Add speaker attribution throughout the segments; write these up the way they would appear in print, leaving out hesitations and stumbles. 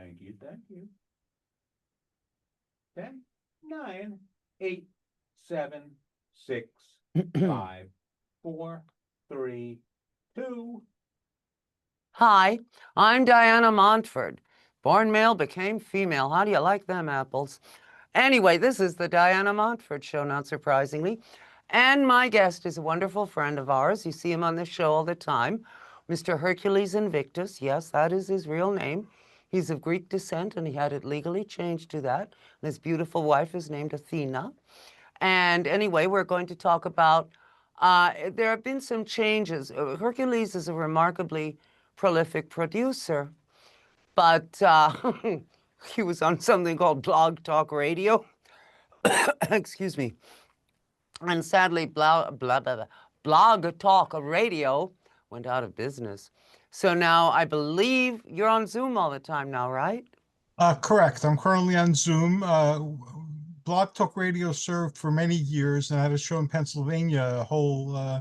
Speaker 1: Thank you, thank you. 10, 9, 8, 7, 6, 5, 4, 3, 2.
Speaker 2: Hi, I'm Diana Montford. Born male, became female. How do you like them apples? Anyway, this is the Diana Montford Show, not surprisingly. And my guest is a wonderful friend of ours. You see him on this show all the time, Mr. Hercules Invictus. Yes, that is his real name. He's of Greek descent, and he had it legally changed to that. And his beautiful wife is named Athena. And anyway, we're going to talk about, there have been some changes. Hercules is a remarkably prolific producer, but he was on something called Blog Talk Radio. Excuse me. And sadly, Blog Talk Radio went out of business. So now I believe you're on Zoom all the time now, right?
Speaker 3: Correct. I'm currently on Zoom. Blog Talk Radio served for many years, and I had a show in Pennsylvania, a whole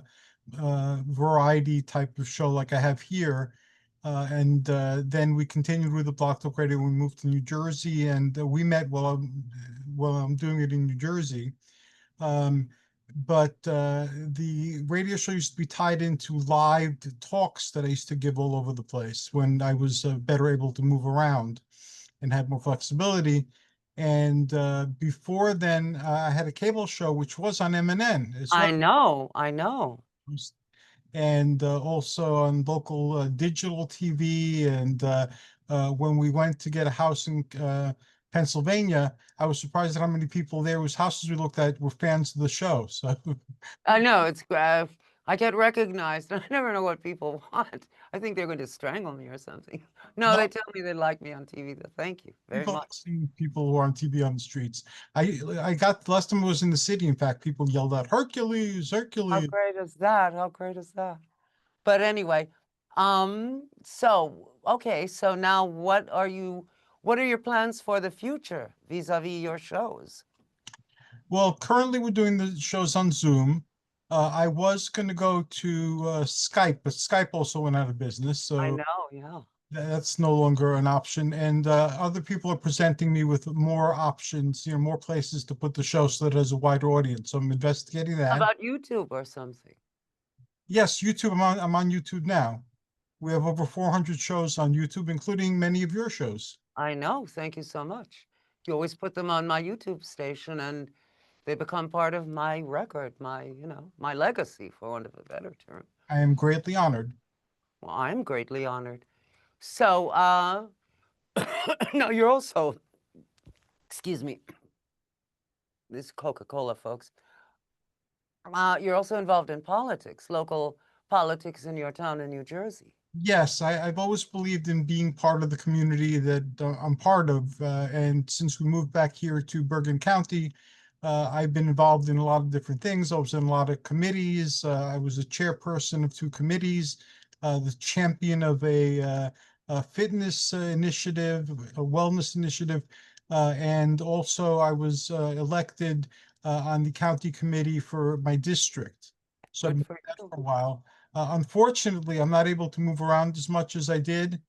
Speaker 3: variety type of show like I have here. And then we continued with the Blog Talk Radio. We moved to New Jersey, and we met while I'm doing it in New Jersey. But the radio show used to be tied into live talks that I used to give all over the place when I was better able to move around and had more flexibility. And before then, I had a cable show which was on MNN as well.
Speaker 2: I know.
Speaker 3: And also on local digital TV. And when we went to get a house in Pennsylvania, I was surprised at how many people there whose houses we looked at were fans of the show. So
Speaker 2: I know, it's I get recognized. I never know what people want. I think they're going to strangle me or something. No, they tell me they like me on TV, though. Thank you very
Speaker 3: people
Speaker 2: much.
Speaker 3: like seeing people who are on TV on the streets. I got, last time I was in the city, in fact, people yelled out, Hercules,
Speaker 2: How
Speaker 3: Hercules.
Speaker 2: great is that? How great is that? But anyway, so, okay, so now what are your plans for the future vis-a-vis your shows?
Speaker 3: Well, currently we're doing the shows on Zoom. I was going to go to Skype, but Skype also went out of business. So
Speaker 2: I know, yeah.
Speaker 3: that's no longer an option. And other people are presenting me with more options, more places to put the show so that it has a wider audience. So I'm investigating that.
Speaker 2: How about YouTube or something?
Speaker 3: Yes, YouTube. I'm on YouTube now. We have over 400 shows on YouTube, including many of your shows.
Speaker 2: I know. Thank you so much. You always put them on my YouTube station, and they become part of my record, my legacy, for want of a better term.
Speaker 3: I am greatly honored.
Speaker 2: Well, I'm greatly honored. So, no, you're also, excuse me, this is Coca-Cola, folks. You're also involved in politics, local politics in your town in New Jersey.
Speaker 3: Yes, I've always believed in being part of the community that I'm part of. And since we moved back here to Bergen County, I've been involved in a lot of different things. I was in a lot of committees. I was a chairperson of 2 committees, the champion of a fitness initiative, a wellness initiative. And also I was elected on the county committee for my district. So I've been doing that for a while. Unfortunately, I'm not able to move around as much as I did.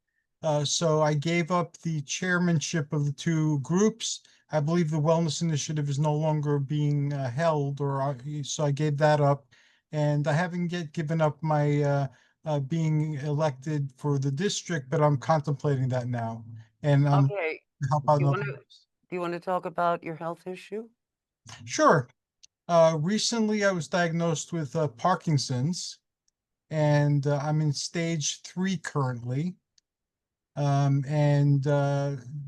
Speaker 3: So I gave up the chairmanship of the 2 groups. I believe the Wellness Initiative is no longer being held, so I gave that up. And I haven't yet given up my being elected for the district, but I'm contemplating that now. And
Speaker 2: okay.
Speaker 3: Help out.
Speaker 2: Do you want to talk about your health issue?
Speaker 3: Sure. Recently, I was diagnosed with Parkinson's. And I'm in stage 3 currently.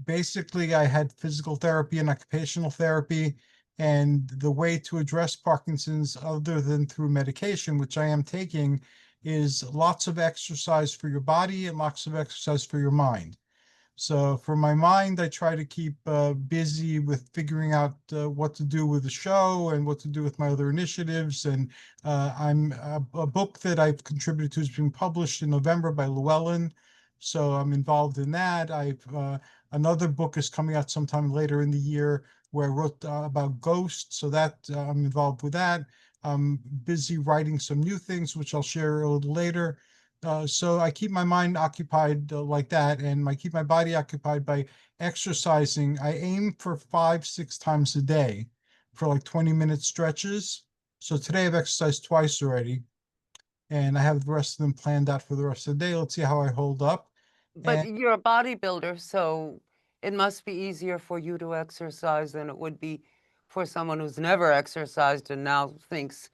Speaker 3: Basically, I had physical therapy and occupational therapy. And the way to address Parkinson's, other than through medication, which I am taking, is lots of exercise for your body and lots of exercise for your mind. So for my mind, I try to keep busy with figuring out what to do with the show and what to do with my other initiatives. And I'm a book that I've contributed to is being published in November by Llewellyn. So I'm involved in that. Another book is coming out sometime later in the year where I wrote about ghosts. So that I'm involved with that. I'm busy writing some new things, which I'll share a little later. So I keep my mind occupied like that, and I keep my body occupied by exercising. I aim for 5, 6 times a day for like 20-minute stretches. So today I've exercised twice already, and I have the rest of them planned out for the rest of the day. Let's see how I hold up.
Speaker 2: But
Speaker 3: And
Speaker 2: you're a bodybuilder, so it must be easier for you to exercise than it would be for someone who's never exercised and now thinks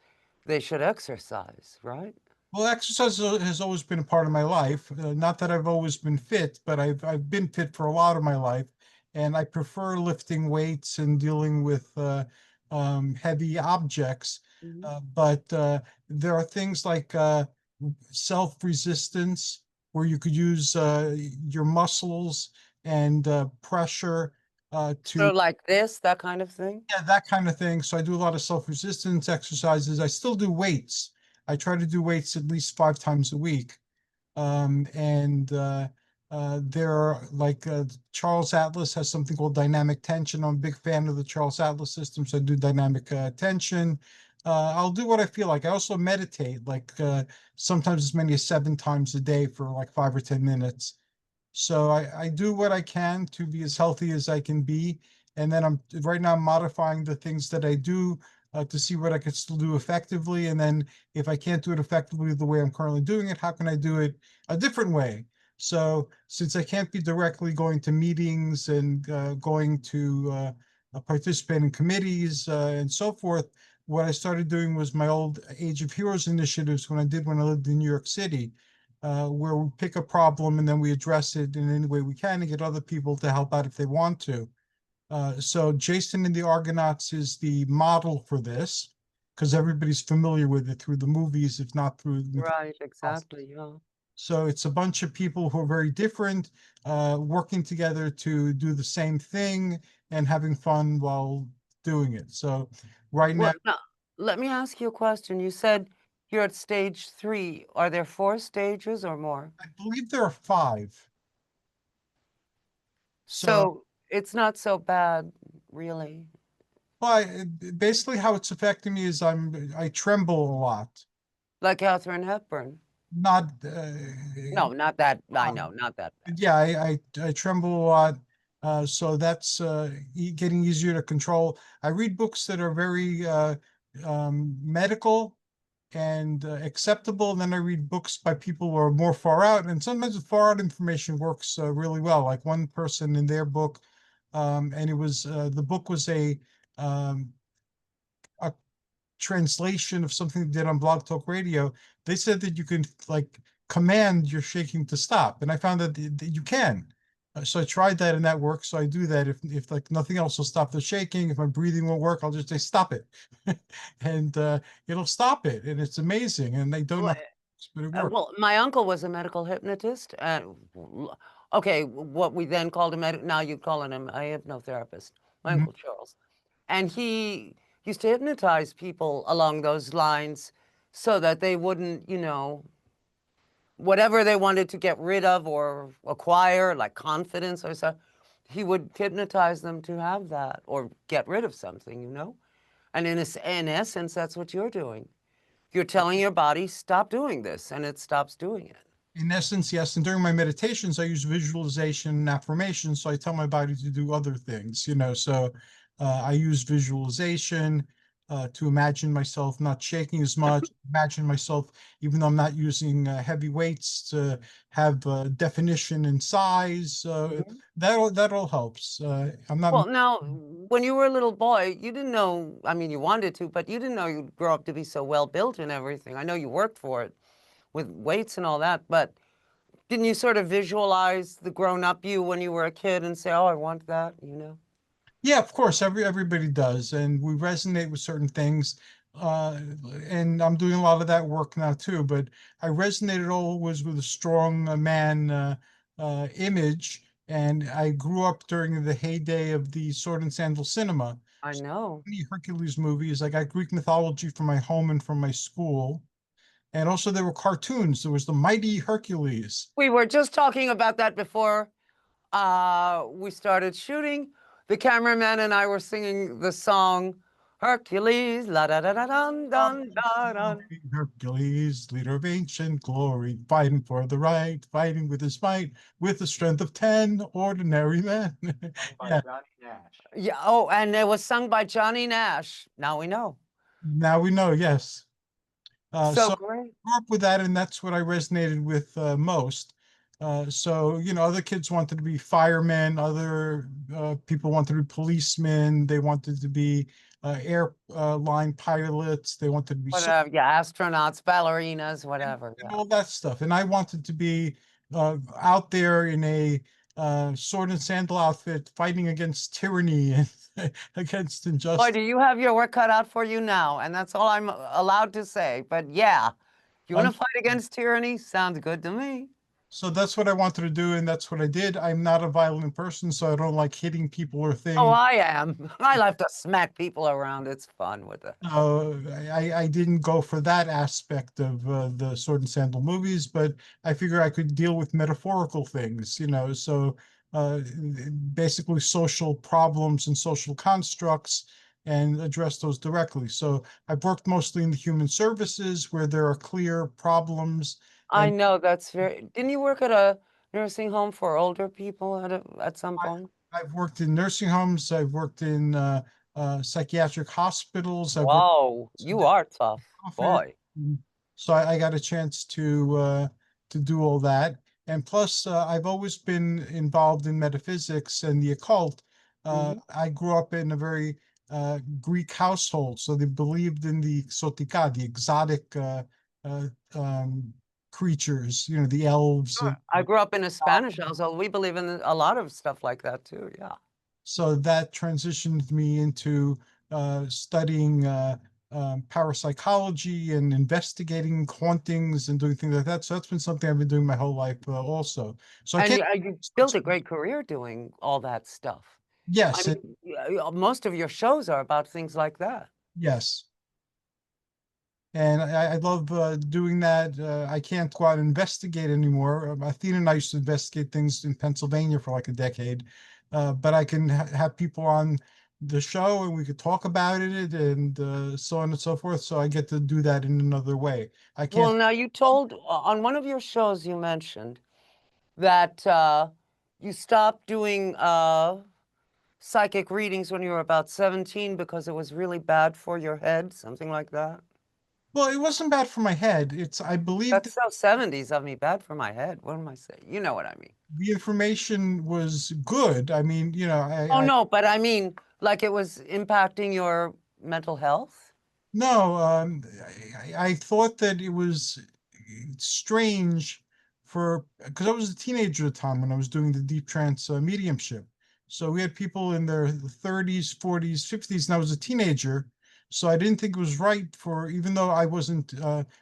Speaker 2: they should exercise, right?
Speaker 3: well, exercise has always been a part of my life. Not that I've always been fit, but I've been fit for a lot of my life, and I prefer lifting weights and dealing with heavy objects.
Speaker 2: Mhm.
Speaker 3: But there are things like self-resistance, where you could use your muscles and pressure
Speaker 2: So
Speaker 3: to,
Speaker 2: like this, that kind of thing?
Speaker 3: yeah, that kind of thing. So I do a lot of self-resistance exercises. I still do weights. I try to do weights at least 5 times a week. And there are like Charles Atlas has something called dynamic tension. I'm a big fan of the Charles Atlas system, so I do dynamic tension. I'll do what I feel like. I also meditate, like sometimes as many as 7 times a day for like 5 or 10 minutes. So I do what I can to be as healthy as I can be. And then I'm right now modifying the things that I do to see what I could still do effectively. And then if I can't do it effectively the way I'm currently doing it, how can I do it a different way? So since I can't be directly going to meetings and going to participate in committees and so forth, what I started doing was my old Age of Heroes initiatives when I lived in New York City, where we pick a problem and then we address it in any way we can and get other people to help out if they want to. So Jason and the Argonauts is the model for this because everybody's familiar with it through the movies, if not through the
Speaker 2: Right,
Speaker 3: process.
Speaker 2: exactly, yeah.
Speaker 3: So it's a bunch of people who are very different, working together to do the same thing and having fun while doing it. So right now,
Speaker 2: Well, now, let me ask you a question. You said you're at stage 3. Are there 4 stages or more?
Speaker 3: I believe there are 5. So
Speaker 2: So it's not so bad, really.
Speaker 3: well, basically how it's affecting me is I tremble a lot.
Speaker 2: Like Katharine Hepburn.
Speaker 3: Not
Speaker 2: No, not that, I
Speaker 3: um,
Speaker 2: know, not that bad.
Speaker 3: yeah, I tremble a lot. So that's getting easier to control. I read books that are very medical and acceptable. And then I read books by people who are more far out. And sometimes the far out information works really well. Like one person in their book, and it was the book was um, a translation of something they did on Blog Talk Radio. They said that you can like command your shaking to stop, and I found that you can. So I tried that, and that works. So I do that. If like nothing else will stop the shaking, if my breathing won't work, I'll just say stop it, and it'll stop it, and it's amazing. And they don't
Speaker 2: Well,
Speaker 3: know, but it works.
Speaker 2: well, my uncle was a medical hypnotist. Okay, what we then called a now you call him a hypnotherapist, my
Speaker 3: Mhm.
Speaker 2: Uncle Charles. And he used to hypnotize people along those lines so that they wouldn't, whatever they wanted to get rid of or acquire, like confidence or so, he would hypnotize them to have that or get rid of something. And in essence, that's what you're doing. You're telling your body, stop doing this, and it stops doing it.
Speaker 3: In essence, yes. And during my meditations, I use visualization and affirmation. So I tell my body to do other things, So I use visualization to imagine myself not shaking as much, imagine myself, even though I'm not using heavy weights, to have definition and size.
Speaker 2: Mhm.
Speaker 3: That all helps. I'm not.
Speaker 2: Well, now, when you were a little boy, you didn't know, I mean, you wanted to, but you didn't know you'd grow up to be so well built and everything. I know you worked for it with weights and all that, but didn't you sort of visualize the grown-up you when you were a kid and say, oh, I want that?
Speaker 3: Yeah, of course, everybody does, and we resonate with certain things. Uh, and I'm doing a lot of that work now too. But I resonated always with a strong man image, and I grew up during the heyday of the sword and sandal cinema.
Speaker 2: I
Speaker 3: So
Speaker 2: know.
Speaker 3: many Hercules movies. I got Greek mythology from my home and from my school, and also there were cartoons. There was the Mighty Hercules.
Speaker 2: We were just talking about that before we started shooting. The cameraman and I were singing the song Hercules, la da da da dun dun da dun.
Speaker 3: Hercules, leader of ancient glory, fighting for the right, fighting with his might, with the strength of 10 ordinary men.
Speaker 1: By
Speaker 3: Yeah,
Speaker 1: Johnny Nash.
Speaker 2: Yeah. Oh, and it was sung by Johnny Nash. Now we know.
Speaker 3: now we know, yes.
Speaker 2: So
Speaker 3: So
Speaker 2: great.
Speaker 3: grew up with that, and that's what I resonated with most. So, other kids wanted to be firemen, other people wanted to be policemen, they wanted to be airline pilots, they wanted to be
Speaker 2: Whatever. Yeah, astronauts, ballerinas, whatever.
Speaker 3: and
Speaker 2: Yeah.
Speaker 3: all that stuff. And I wanted to be out there in a sword and sandal outfit fighting against tyranny and against
Speaker 2: Boy,
Speaker 3: injustice.
Speaker 2: do you have your work cut out for you now, and that's all I'm allowed to say. But yeah, you want to fight against tyranny? Sounds good to me.
Speaker 3: So that's what I wanted to do, and that's what I did. I'm not a violent person, so I don't like hitting people or
Speaker 2: Oh,
Speaker 3: things.
Speaker 2: I am. I like to smack people around. It's fun with it.
Speaker 3: I didn't go for that aspect of the sword and sandal movies, but I figure I could deal with metaphorical things, so basically social problems and social constructs and address those directly. So I've worked mostly in the human services where there are clear problems.
Speaker 2: I know that's very. Didn't you work at a nursing home for older people at some
Speaker 3: I,
Speaker 2: point?
Speaker 3: I've worked in nursing homes. I've worked in psychiatric hospitals. I've worked
Speaker 2: Whoa,
Speaker 3: in
Speaker 2: you
Speaker 3: the
Speaker 2: are tough,
Speaker 3: office.
Speaker 2: boy.
Speaker 3: So I got a chance to do all that. And plus, I've always been involved in metaphysics and the occult.
Speaker 2: Mhm.
Speaker 3: I grew up in a very Greek household, so they believed in the exotica, the exotic uh, um, creatures, the elves.
Speaker 2: Sure. I grew up in a Spanish household. We believe in a lot of stuff like that too. Yeah.
Speaker 3: So that transitioned me into studying parapsychology and investigating hauntings and doing things like that. So that's been something I've been doing my whole life also. So I
Speaker 2: And
Speaker 3: can't.
Speaker 2: you built a great career doing all that stuff. I
Speaker 3: Yes,
Speaker 2: mean, most of your shows are about things like that.
Speaker 3: yes. And I love doing that. I can't go out and investigate anymore. Athena and I used to investigate things in Pennsylvania for like a decade, but I can have people on the show and we could talk about it and so on and so forth. So I get to do that in another way. I
Speaker 2: Well,
Speaker 3: can't.
Speaker 2: now you told on one of your shows you mentioned that you stopped doing psychic readings when you were about 17 because it was really bad for your head, something like that.
Speaker 3: Well, it wasn't bad for my head. I believed
Speaker 2: That's so 70s of me, bad for my head. What am I saying? You know what I mean.
Speaker 3: the information was good. I mean,
Speaker 2: Oh, no, but I mean, like it was impacting your mental health?
Speaker 3: no, I thought that it was strange because I was a teenager at the time when I was doing the deep trance mediumship. So we had people in their 30s, 40s, 50s, and I was a teenager. So I didn't think it was right even though I wasn't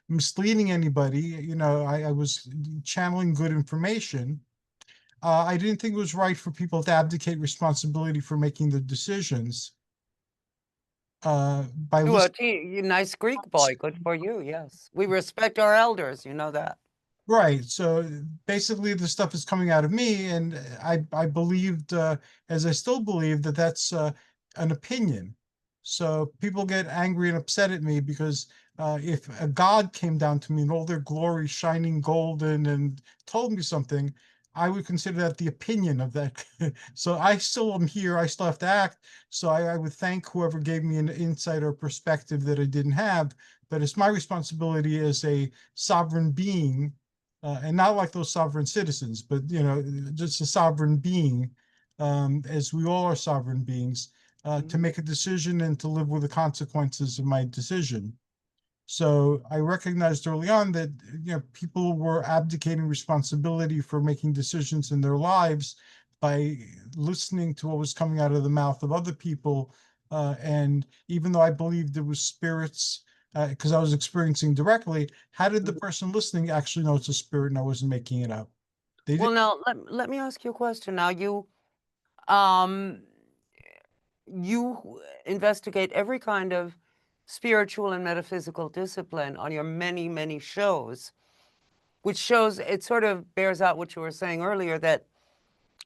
Speaker 3: misleading anybody, I was channeling good information. I didn't think it was right for people to abdicate responsibility for making the decisions by
Speaker 2: You were
Speaker 3: listening.
Speaker 2: you nice Greek boy. Good for you. Yes. We respect our elders. You know that.
Speaker 3: Right. So basically, the stuff is coming out of me, and I believed, as I still believe, that that's an opinion. So people get angry and upset at me because if a god came down to me in all their glory, shining golden, and told me something, I would consider that the opinion of that. So I still am here. I still have to act. So I would thank whoever gave me an insight or perspective that I didn't have. But it's my responsibility as a sovereign being and not like those sovereign citizens, but just a sovereign being, as we all are sovereign beings, to
Speaker 2: Mhm.
Speaker 3: make a decision and to live with the consequences of my decision. So I recognized early on that people were abdicating responsibility for making decisions in their lives by listening to what was coming out of the mouth of other people. And even though I believed there was spirits, because I was experiencing directly, how did the
Speaker 2: Mhm.
Speaker 3: person listening actually know it's a spirit and I wasn't making it up? They
Speaker 2: Well,
Speaker 3: didn't.
Speaker 2: now let me ask you a question. Now um you investigate every kind of spiritual and metaphysical discipline on your many, many shows, which shows it sort of bears out what you were saying earlier that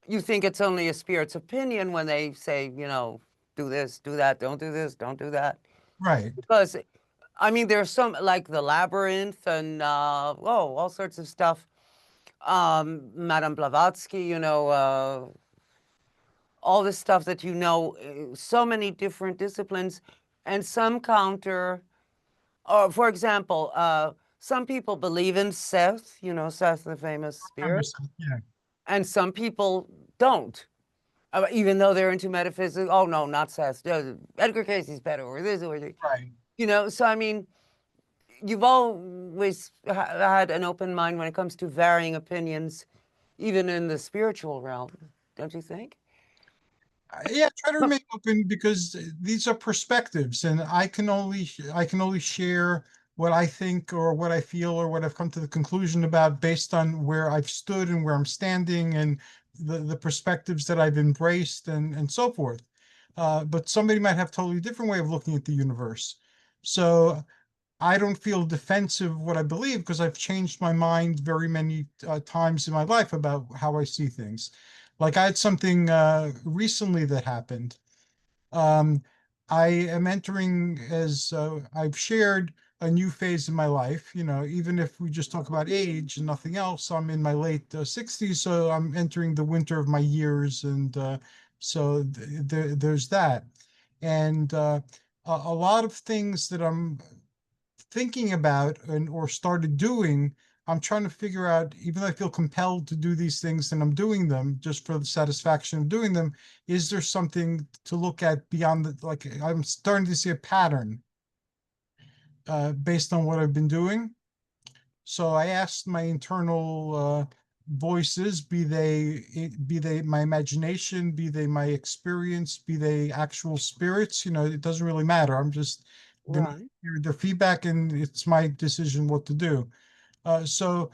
Speaker 2: you think it's only a spirit's opinion when they say, do this, do that, don't do this, don't do that.
Speaker 3: Right.
Speaker 2: Because, I mean, there's some, like the labyrinth and, all sorts of stuff. Madame Blavatsky, all this stuff that so many different disciplines, and some counter, or for example, some people believe in Seth, Seth, the famous spirit,
Speaker 3: Yeah.
Speaker 2: and some people don't. Even though they're into metaphysics, oh no, not Seth. Edgar Casey's better, or this, or that.
Speaker 3: Right.
Speaker 2: So I mean, you've always had an open mind when it comes to varying opinions, even in the spiritual realm, don't you think?
Speaker 3: Yeah, try to remain open because these are perspectives, and I can only share what I think or what I feel or what I've come to the conclusion about based on where I've stood and where I'm standing and the perspectives that I've embraced and so forth. But somebody might have totally different way of looking at the universe. So I don't feel defensive of what I believe because I've changed my mind very many times in my life about how I see things. Like I had something recently that happened. Um, I am entering, as I've shared, a new phase in my life. Even if we just talk about age and nothing else, I'm in my late 60s, so I'm entering the winter of my years, and so there's that. And a lot of things that I'm thinking about and or started doing, I'm trying to figure out, even though I feel compelled to do these things and I'm doing them just for the satisfaction of doing them, is there something to look at beyond like I'm starting to see a pattern based on what I've been doing. So I asked my internal voices, be they my imagination, be they my experience, be they actual spirits, it doesn't really matter. I'm just gonna
Speaker 2: Right.
Speaker 3: hear their feedback and it's my decision what to do. So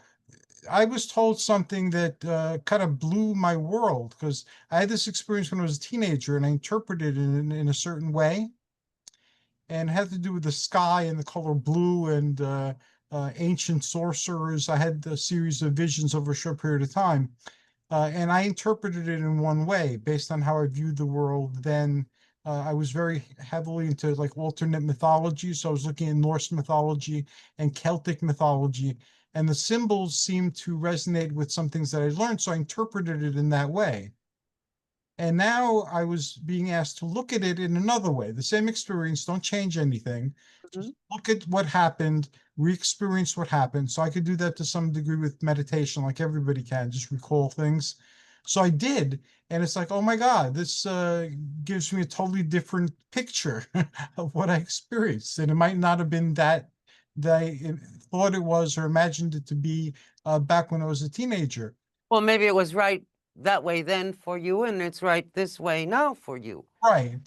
Speaker 3: I was told something that kind of blew my world because I had this experience when I was a teenager and I interpreted it in a certain way, and it had to do with the sky and the color blue and ancient sorcerers. I had a series of visions over a short period of time, and I interpreted it in one way based on how I viewed the world then. I was very heavily into like alternate mythology, so I was looking at Norse mythology and Celtic mythology, and the symbols seemed to resonate with some things that I learned, so I interpreted it in that way. And now I was being asked to look at it in another way. The same experience, don't change anything.
Speaker 2: Mhm.
Speaker 3: Just look at what happened, re-experience what happened. So I could do that to some degree with meditation, like everybody can, just recall things. So I did. And it's like, oh my God, this gives me a totally different picture of what I experienced. And it might not have been that I thought it was or imagined it to be back when I was a teenager.
Speaker 2: Well, maybe it was right that way then for you, and it's right this way now for you.
Speaker 3: Right.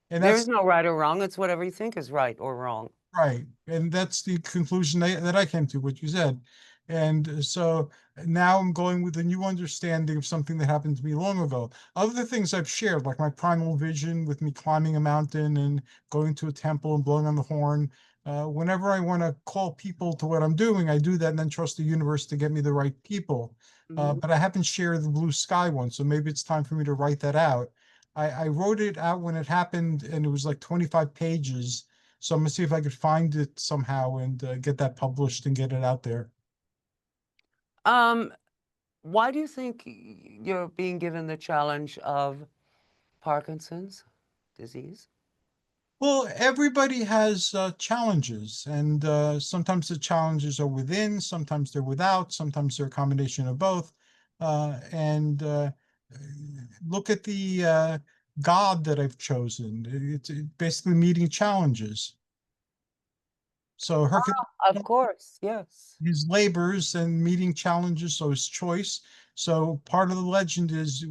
Speaker 3: And
Speaker 2: There
Speaker 3: that's
Speaker 2: is no right or wrong. It's whatever you think is right or wrong.
Speaker 3: right. And that's the conclusion that I came to, what you said. And so now I'm going with a new understanding of something that happened to me long ago. Other things I've shared, like my primal vision with me climbing a mountain and going to a temple and blowing on the horn. Whenever I want to call people to what I'm doing, I do that and then trust the universe to get me the right people.
Speaker 2: Mhm.
Speaker 3: But I haven't shared the blue sky one, so maybe it's time for me to write that out. I wrote it out when it happened, and it was like 25 pages. So I'm gonna see if I could find it somehow and get that published and get it out there.
Speaker 2: Um, why do you think you're being given the challenge of Parkinson's disease?
Speaker 3: Well, everybody has challenges, and sometimes the challenges are within, sometimes they're without, sometimes they're a combination of both. And look at the God that I've chosen. It's basically meeting challenges. So Hercules,
Speaker 2: Of course, yes.
Speaker 3: his labors and meeting challenges, so his choice. So part of the legend is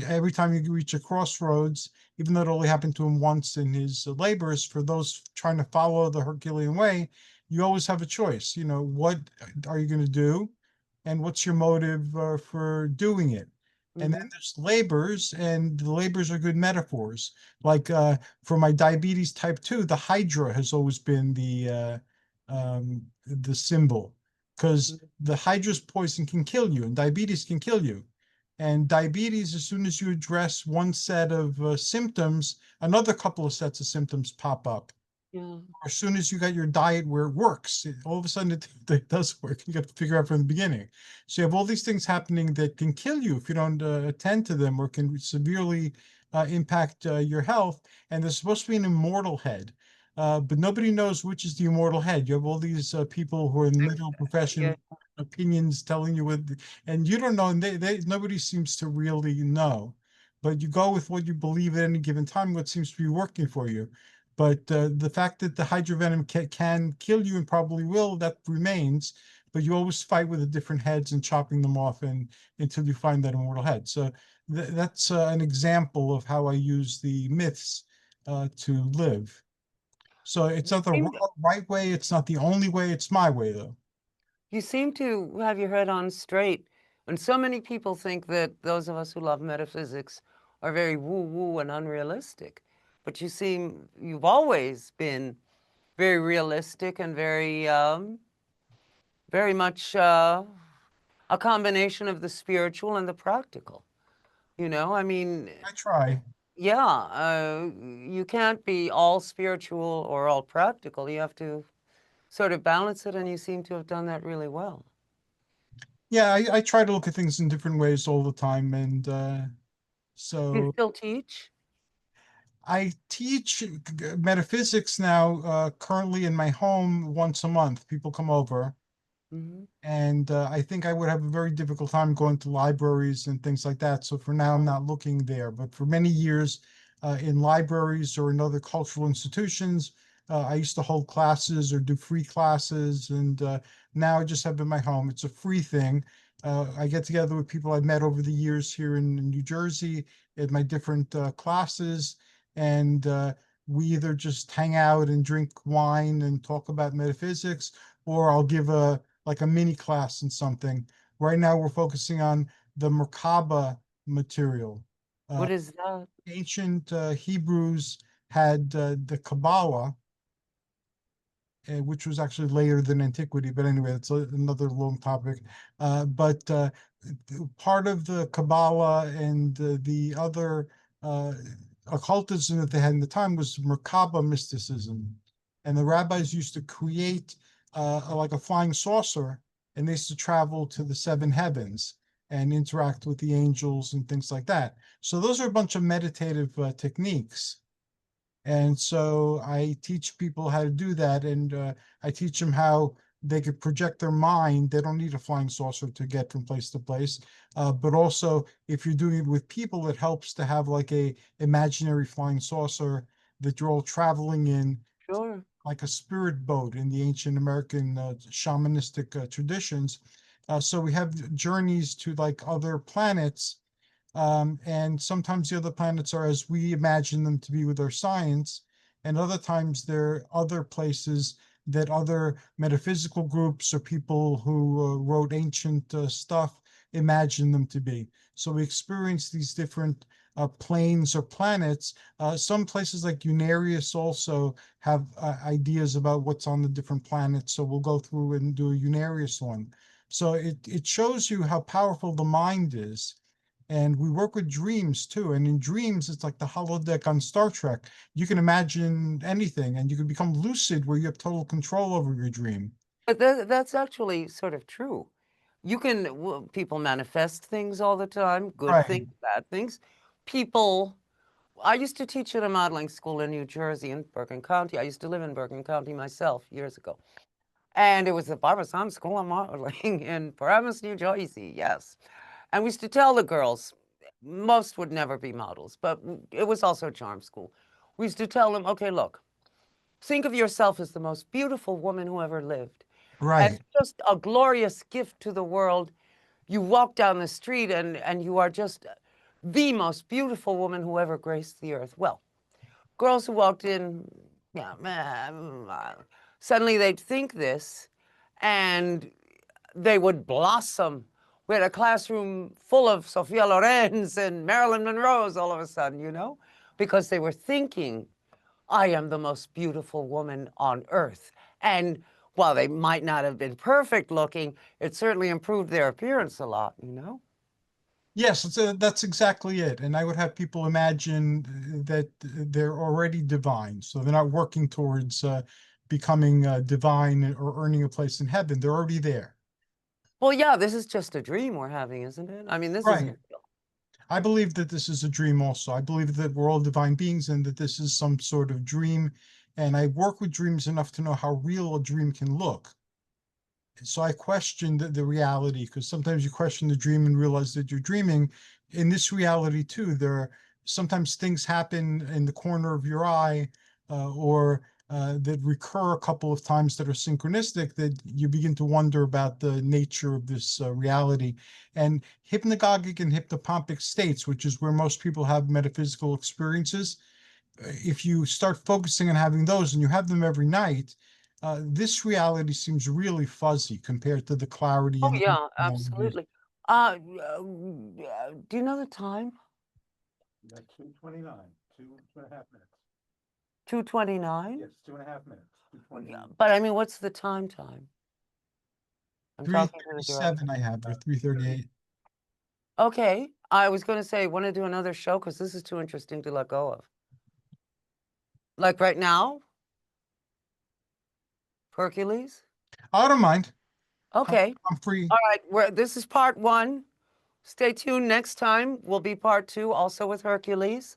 Speaker 3: every time you reach a crossroads, even though it only happened to him once in his labors, for those trying to follow the Herculean way, you always have a choice. What are you going to do? And what's your motive for doing it? And then
Speaker 2: Mhm.
Speaker 3: there's labors, and the labors are good metaphors. Like for my diabetes type 2, the Hydra has always been the symbol, because
Speaker 2: Mhm.
Speaker 3: the Hydra's poison can kill you and diabetes can kill you. And diabetes, as soon as you address one set of symptoms, another couple of sets of symptoms pop up.
Speaker 2: Yeah.
Speaker 3: As soon as you got your diet where it works, all of a sudden it does work. You got to figure out from the beginning. So you have all these things happening that can kill you if you don't attend to them, or can severely impact your health. And there's supposed to be an immortal head. But nobody knows which is the immortal head. You have all these people who are in the medical profession,
Speaker 2: Yeah.
Speaker 3: opinions telling you what, and you don't know, and nobody seems to really know. But you go with what you believe at any given time, what seems to be working for you. But the fact that the hydrovenom can kill you, and probably will, that remains. But you always fight with the different heads and chopping them off, and until you find that immortal head. So that's an example of how I use the myths to live. So it's
Speaker 2: You
Speaker 3: not the
Speaker 2: seem,
Speaker 3: right way. It's not the only way. It's my way, though.
Speaker 2: you seem to have your head on straight. And so many people think that those of us who love metaphysics are very woo-woo and unrealistic. But you've always been very realistic and very much a combination of the spiritual and the practical. I mean,
Speaker 3: I try.
Speaker 2: yeah, you can't be all spiritual or all practical. You have to sort of balance it, and you seem to have done that really well.
Speaker 3: Yeah, I try to look at things in different ways all the time, and
Speaker 2: You
Speaker 3: so
Speaker 2: still teach?
Speaker 3: I teach metaphysics now, currently in my home once a month. People come over,
Speaker 2: Hmm.
Speaker 3: and I think I would have a very difficult time going to libraries and things like that. So for now, I'm not looking there. But for many years, in libraries or in other cultural institutions, I used to hold classes or do free classes, and now I just have it in my home. It's a free thing. I get together with people I've met over the years here in New Jersey at my different classes, and we either just hang out and drink wine and talk about metaphysics, or I'll give a mini class in something. Right now, we're focusing on the Merkaba material. Uh,
Speaker 2: What is that?
Speaker 3: Ancient Hebrews had the Kabbalah, which was actually later than antiquity. But anyway, it's another long topic. But part of the Kabbalah and the other occultism that they had in the time was Merkaba mysticism. And the rabbis used to create like a flying saucer, and they used to travel to the seven heavens and interact with the angels and things like that. So those are a bunch of meditative techniques. And so I teach people how to do that, and I teach them how they could project their mind. They don't need a flying saucer to get from place to place. But also, if you're doing it with people, it helps to have like a imaginary flying saucer that you're all traveling in,
Speaker 2: Sure.
Speaker 3: like a spirit boat in the ancient American shamanistic traditions. So we have journeys to like other planets, and sometimes the other planets are as we imagine them to be with our science, and other times there are other places that other metaphysical groups or people who wrote ancient stuff imagine them to be. So we experience these different planes or planets. Some places like Unarius also have ideas about what's on the different planets. So we'll go through and do a Unarius one. So it shows you how powerful the mind is. And we work with dreams too. And in dreams, it's like the holodeck on Star Trek. You can imagine anything, and you can become lucid where you have total control over your dream.
Speaker 2: But that's actually sort of true. People manifest things all the time, good
Speaker 3: Right.
Speaker 2: things, bad things. People, I used to teach at a modeling school in New Jersey in Bergen County. I used to live in Bergen County myself years ago. And it was the Barbizon School of Modeling in Paramus, New Jersey, yes. And we used to tell the girls, most would never be models, but it was also a charm school. We used to tell them, okay, look, think of yourself as the most beautiful woman who ever lived, as
Speaker 3: Right.
Speaker 2: just a glorious gift to the world. You walk down the street and you are just the most beautiful woman who ever graced the earth. Well, girls who walked in, yeah, suddenly they'd think this, and they would blossom. We had a classroom full of Sophia Loren's and Marilyn Monroe's all of a sudden, because they were thinking, I am the most beautiful woman on earth. And while they might not have been perfect looking, it certainly improved their appearance a lot.
Speaker 3: Yes, that's exactly it. And I would have people imagine that they're already divine. So they're not working towards becoming divine or earning a place in heaven. They're already there.
Speaker 2: Well, yeah, this is just a dream we're having, isn't it? I mean, this isn't
Speaker 3: Right.
Speaker 2: real.
Speaker 3: I believe that this is a dream also. I believe that we're all divine beings and that this is some sort of dream. And I work with dreams enough to know how real a dream can look. So I questioned the reality because sometimes you question the dream and realize that you're dreaming. In this reality too, there are sometimes things happen in the corner of your eye or that recur a couple of times that are synchronistic that you begin to wonder about the nature of this reality. And hypnagogic and hypnopompic states, which is where most people have metaphysical experiences, if you start focusing on having those and you have them every night, this reality seems really fuzzy compared to the clarity
Speaker 2: Oh,
Speaker 3: and
Speaker 2: yeah,
Speaker 3: reality.
Speaker 2: absolutely. Do you know the time?
Speaker 1: You got 2:29, 2.5 minutes.
Speaker 2: 2:29?
Speaker 1: Yes, 2.5 minutes. 2:20.
Speaker 2: Yeah, but I mean, what's the time? I'm talking to the director.
Speaker 3: 3:37 I have, or 3:38.
Speaker 2: Okay, I was going to say, want to do another show because this is too interesting to let go of. Like right now, Hercules?
Speaker 3: I don't mind. I'm,
Speaker 2: Okay,
Speaker 3: I'm free.
Speaker 2: all right, this is part one. Stay tuned. Next time will be part two, also with Hercules.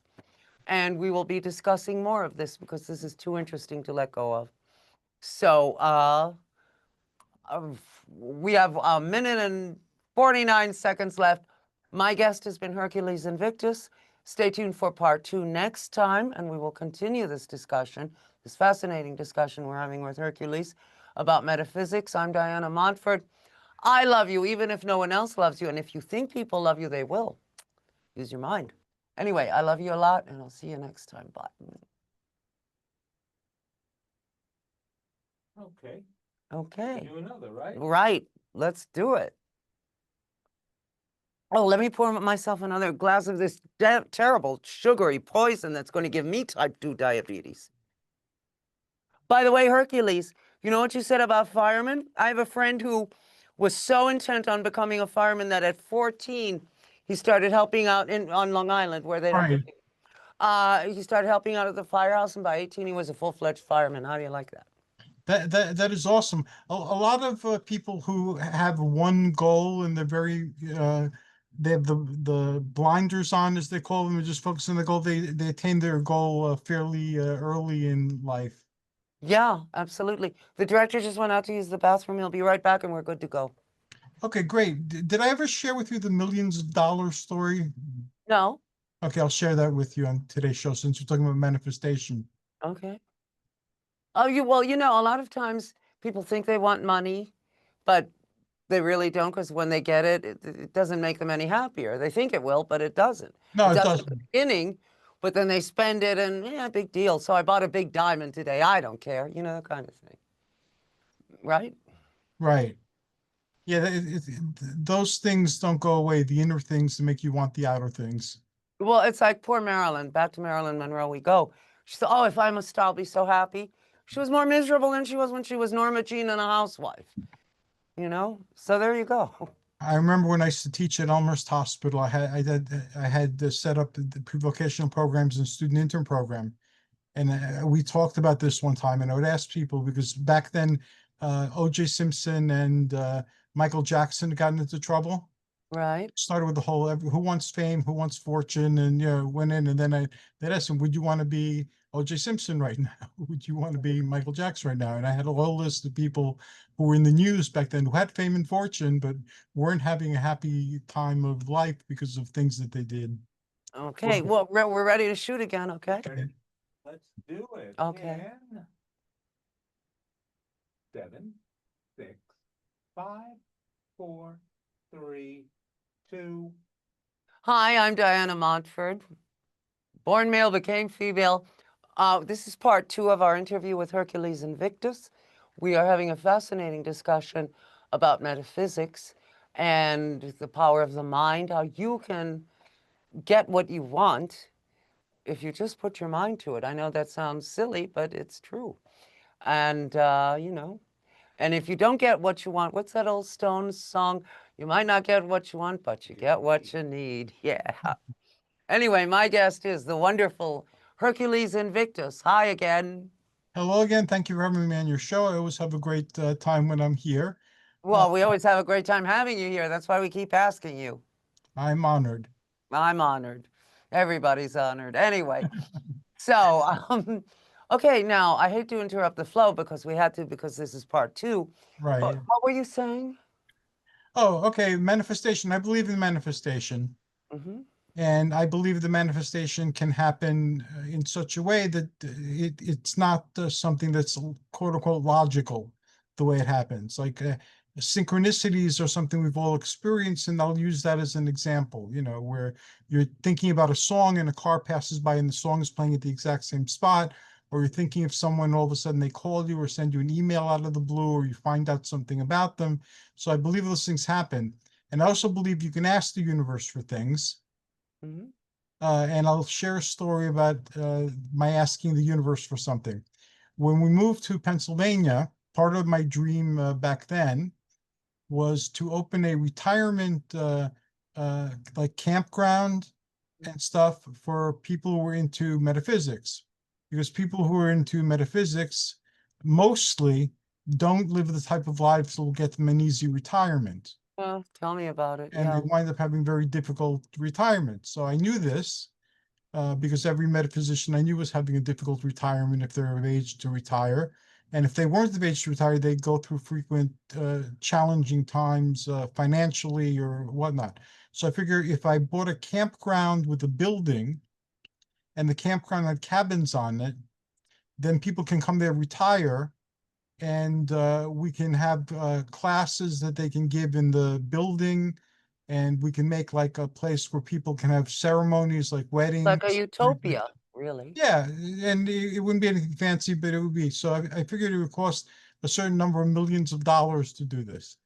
Speaker 2: And we will be discussing more of this because this is too interesting to let go of. So, we have a minute and 49 seconds left. My guest has been Hercules Invictus. Stay tuned for part two next time, and we will continue this discussion, this fascinating discussion we're having with Hercules about metaphysics. I'm Diana Montford. I love you, even if no one else loves you. And if you think people love you, they will. Use your mind. Anyway, I love you a lot, and I'll see you next time. Bye.
Speaker 1: Okay,
Speaker 2: Okay.
Speaker 1: do another, right?
Speaker 2: Right. Let's do it. Oh, let me pour myself another glass of this terrible sugary poison that's going to give me type 2 diabetes. By the way, Hercules, you know what you said about firemen? I have a friend who was so intent on becoming a fireman that at 14, he started helping out on Long Island where they don't.
Speaker 3: Right.
Speaker 2: He started helping out at the firehouse, and by 18, he was a full-fledged fireman. How do you like that?
Speaker 3: That is awesome. A lot of people who have one goal and they're very they have the blinders on, as they call them, and just focus on the goal. They attain their goal fairly early in life.
Speaker 2: Yeah, absolutely. The director just went out to use the bathroom. He'll be right back, and we're good to go.
Speaker 3: Okay, great. Did I ever share with you the millions of dollars story?
Speaker 2: No?
Speaker 3: Okay, I'll share that with you on today's show since we're talking about manifestation.
Speaker 2: Okay. Oh, well, a lot of times people think they want money, but they really don't because when they get it, it doesn't make them any happier. They think it will, but it doesn't.
Speaker 3: No,
Speaker 2: It
Speaker 3: it
Speaker 2: doesn't at the
Speaker 3: doesn't.
Speaker 2: beginning, but then they spend it and yeah, big deal. So I bought a big diamond today. I don't care, that kind of thing. Right?
Speaker 3: Right. Yeah, those things don't go away. The inner things to make you want the outer things.
Speaker 2: Well, it's like poor Marilyn. Back to Marilyn Monroe we go. She said, "Oh, if I'm a star, I'll be so happy." She was more miserable than she was when she was Norma Jean and a housewife. So there you go.
Speaker 3: I remember when I used to teach at Elmhurst Hospital, I had set up the pre-vocational programs and student intern program. And we talked about this one time, and I would ask people because back then, O.J. Simpson and Michael Jackson got into trouble.
Speaker 2: Right.
Speaker 3: Started with the whole who wants fame, who wants fortune, and went in. And then they'd ask him, would you want to be O.J. Simpson right now? Would you want to be Michael Jackson right now? And I had a whole list of people who were in the news back then who had fame and fortune, but weren't having a happy time of life because of things that they did.
Speaker 2: Okay. Well, we're ready to shoot again. Okay.
Speaker 1: Let's do it.
Speaker 2: Okay.
Speaker 1: In 7, 6, 5, 4, 3, 2.
Speaker 2: Hi, I'm Diana Montford. Born male, became female. This is part two of our interview with Hercules Invictus. We are having a fascinating discussion about metaphysics and the power of the mind, how you can get what you want if you just put your mind to it. I know that sounds silly, but it's true. And, and if you don't get what you want, what's that old Stones song? You might not get what you want, but you get what you need. Yeah. Anyway, my guest is the wonderful Hercules Invictus. Hi again.
Speaker 3: Hello again. Thank you for having me on your show. I always have a great time when I'm here.
Speaker 2: Well, we always have a great time having you here. That's why we keep asking you.
Speaker 3: I'm honored.
Speaker 2: I'm honored. Everybody's honored. Anyway, so, okay, now I hate to interrupt the flow because we had to, because this is part two. But
Speaker 3: Right.
Speaker 2: what were you saying?
Speaker 3: Oh, okay. Manifestation. I believe in manifestation.
Speaker 2: Mm-hmm.
Speaker 3: And I believe the manifestation can happen in such a way that it's not something that's quote unquote logical the way it happens. Like synchronicities are something we've all experienced, and I'll use that as an example, you know, where you're thinking about a song and a car passes by and the song is playing at the exact same spot, or you're thinking of someone, all of a sudden they call you or send you an email out of the blue, or you find out something about them. So I believe those things happen. And I also believe you can ask the universe for things.
Speaker 2: Mm-hmm.
Speaker 3: And I'll share a story about my asking the universe for something. When we moved to Pennsylvania, part of my dream back then was to open a retirement like campground and stuff for people who were into metaphysics, because people who are into metaphysics mostly don't live the type of lives that will get them an easy retirement.
Speaker 2: Well, tell me about it.
Speaker 3: And they
Speaker 2: Yeah.
Speaker 3: wind up having very difficult retirement. So I knew this because every metaphysician I knew was having a difficult retirement if they're of age to retire. And if they weren't of age to retire, they'd go through frequent challenging times financially or whatnot. So I figure if I bought a campground with a building and the campground had cabins on it, then people can come there, retire, and we can have classes that they can give in the building, and we can make like a place where people can have ceremonies like weddings.
Speaker 2: Like a utopia, really.
Speaker 3: Yeah, and it wouldn't be anything fancy, but it would be. So I figured it would cost a certain number of millions of dollars to do this.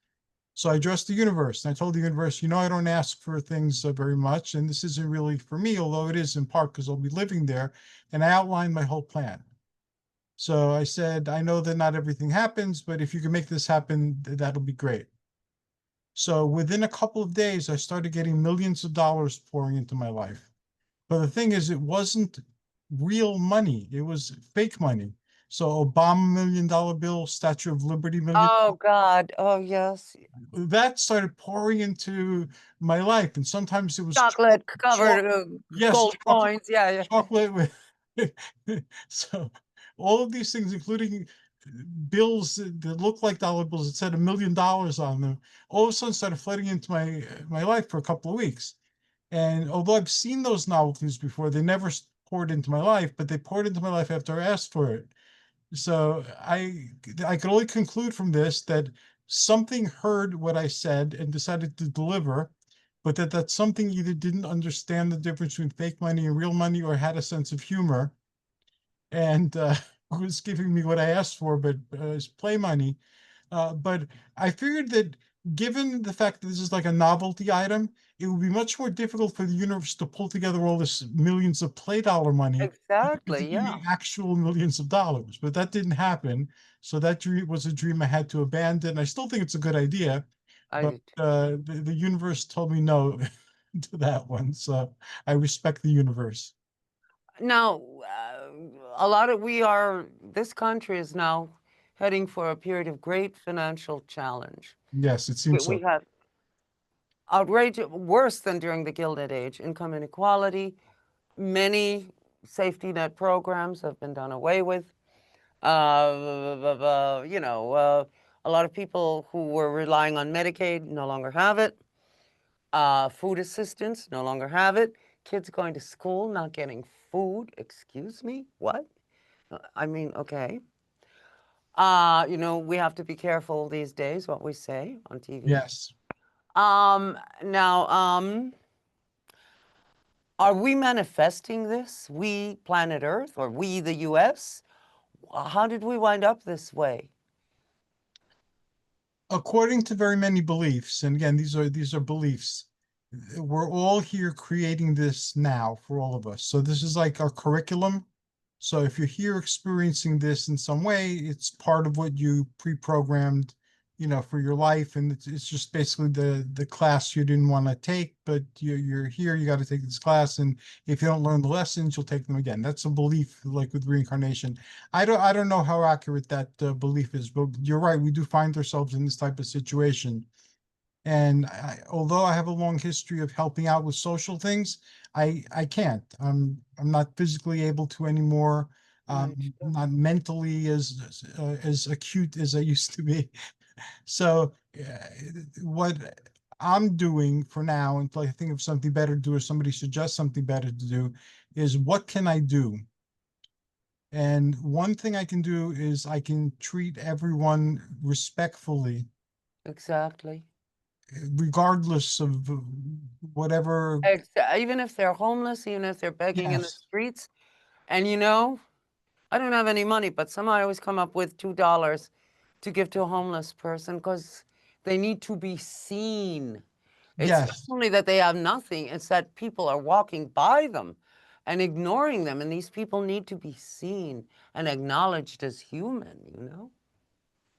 Speaker 3: So I addressed the universe, and I told the universe, you know, I don't ask for things very much, and this isn't really for me, although it is in part because I'll be living there. And I outlined my whole plan. So I said, I know that not everything happens, but if you can make this happen, that'll be great. So within a couple of days, I started getting millions of dollars pouring into my life. But the thing is, it wasn't real money. It was fake money. So Obama $1 million bill, Statue of Liberty million,
Speaker 2: Oh, God. Oh, yes.
Speaker 3: that started pouring into my life. And sometimes it was
Speaker 2: Chocolate covered
Speaker 3: yes,
Speaker 2: gold coins. Yeah, yeah.
Speaker 3: chocolate with so all of these things, including bills that look like dollar bills that said $1 million on them, all of a sudden started flooding into my life for a couple of weeks. And although I've seen those novelties before, they never poured into my life, but they poured into my life after I asked for it. So I could only conclude from this that something heard what I said and decided to deliver, but that something either didn't understand the difference between fake money and real money, or had a sense of humor, and was giving me what I asked for, but as play money. But I figured that given the fact that this is like a novelty item, it would be much more difficult for the universe to pull together all this millions of play dollar money to
Speaker 2: Exactly.
Speaker 3: give
Speaker 2: Yeah.
Speaker 3: me actual millions of dollars. But that didn't happen. So that dream was a dream I had to abandon. I still think it's a good idea,
Speaker 2: I
Speaker 3: but
Speaker 2: do too.
Speaker 3: the universe told me no to that one. So I respect the universe.
Speaker 2: Now, this country is now heading for a period of great financial challenge.
Speaker 3: Yes, it
Speaker 2: We,
Speaker 3: seems
Speaker 2: we
Speaker 3: so.
Speaker 2: have outrageous, worse than during the Gilded Age, income inequality. Many safety net programs have been done away with. A lot of people who were relying on Medicaid no longer have it. Food assistance no longer have it. Kids going to school not getting food. Excuse me, what? I mean, okay. We have to be careful these days what we say on TV.
Speaker 3: Yes.
Speaker 2: Now, are we manifesting this? We, planet Earth, or we, the US? How did we wind up this way?
Speaker 3: According to very many beliefs, and again, these are beliefs, we're all here creating this now for all of us. So this is like our curriculum. So if you're here experiencing this in some way, it's part of what you pre-programmed for your life. And it's just basically the class you didn't want to take, but you're here, you got to take this class. And if you don't learn the lessons, you'll take them again. That's a belief, like with reincarnation. I don't know how accurate that belief is, but you're right. We do find ourselves in this type of situation. And although I have a long history of helping out with social things, I can't. I'm not physically able to anymore.
Speaker 2: Right, sure.
Speaker 3: Not mentally as acute as I used to be. So what I'm doing for now, until I think of something better to do, or somebody suggests something better to do, is what can I do? And one thing I can do is I can treat everyone respectfully,
Speaker 2: Exactly.
Speaker 3: regardless of whatever.
Speaker 2: Even if they're homeless, even if they're begging in the
Speaker 3: Yes,
Speaker 2: streets. And you know, I don't have any money, but somehow I always come up with $2 to give to a homeless person because they need to be seen. It's not
Speaker 3: yes,
Speaker 2: only that they have nothing, it's that people are walking by them and ignoring them. And these people need to be seen and acknowledged as human, you know?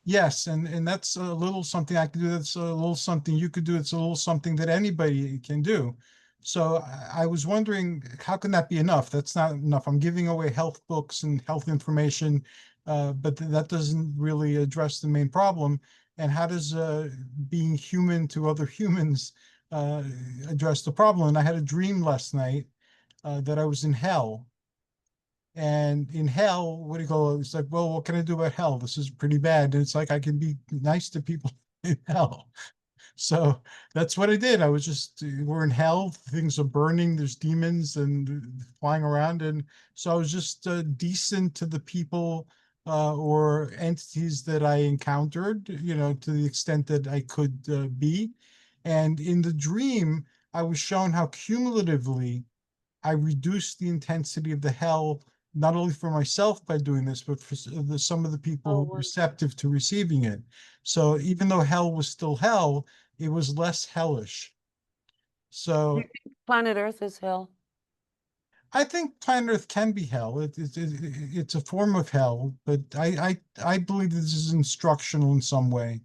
Speaker 3: yes. And that's a little something I can do. That's a little something you could do. It's a little something that anybody can do. So I was wondering, how can that be enough? That's not enough. I'm giving away health books and health information, but that doesn't really address the main problem. And how does being human to other humans uh, address the problem? And I had a dream last night that I was in hell. And in hell, what do you call it? It's like, well, what can I do about hell? This is pretty bad. And it's like, I can be nice to people in hell. So that's what I did. I was just, we're in hell, things are burning, there's demons and flying around. And so I was just decent to the people or entities that I encountered, to the extent that I could be. And in the dream, I was shown how cumulatively I reduced the intensity of the hell, not only for myself by doing this, but for some of the people
Speaker 2: Oh,
Speaker 3: who were receptive to receiving it. So even though hell was still hell, it was less hellish.
Speaker 2: Do you
Speaker 3: So
Speaker 2: think planet Earth is hell?
Speaker 3: I think planet Earth can be hell. It's a form of hell, but I believe this is instructional in some way.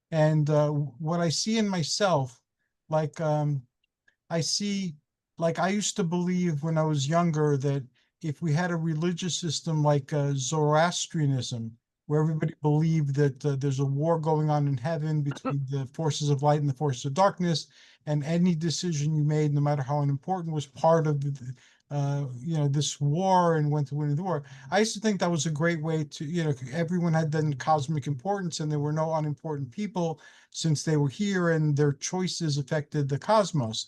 Speaker 3: And what I see in myself, like I see, like I used to believe when I was younger that if we had a religious system like Zoroastrianism, where everybody believed that there's a war going on in heaven between the forces of light and the forces of darkness, and any decision you made, no matter how unimportant, was part of this war and went to win the war. I used to think that was a great way to, everyone had then cosmic importance, and there were no unimportant people since they were here, and their choices affected the cosmos.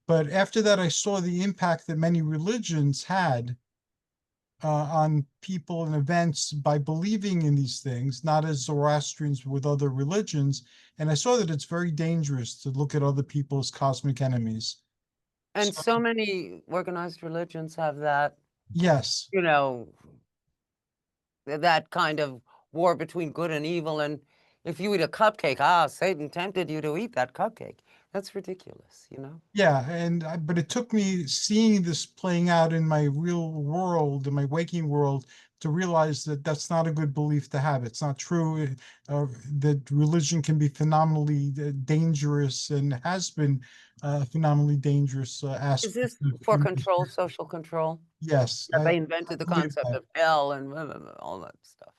Speaker 3: But after that, I saw the impact that many religions had on people and events by believing in these things, not as Zoroastrians with other religions. And I saw that it's very dangerous to look at other people as cosmic enemies.
Speaker 2: And
Speaker 3: So,
Speaker 2: so many organized religions have that,
Speaker 3: yes,
Speaker 2: you know, that kind of war between good and evil. And if you eat a cupcake, Satan tempted you to eat that cupcake. That's ridiculous, you know?
Speaker 3: yeah, but it took me seeing this playing out in my real world, in my waking world, to realize that that's not a good belief to have. It's not true that religion can be phenomenally dangerous, and has been phenomenally dangerous
Speaker 2: Is
Speaker 3: aspect
Speaker 2: this
Speaker 3: of
Speaker 2: for
Speaker 3: human
Speaker 2: control,
Speaker 3: history.
Speaker 2: social control?
Speaker 3: Yes,
Speaker 2: That they
Speaker 3: I
Speaker 2: invented the
Speaker 3: believe
Speaker 2: concept
Speaker 3: that.
Speaker 2: of hell and blah, blah, blah, all that stuff.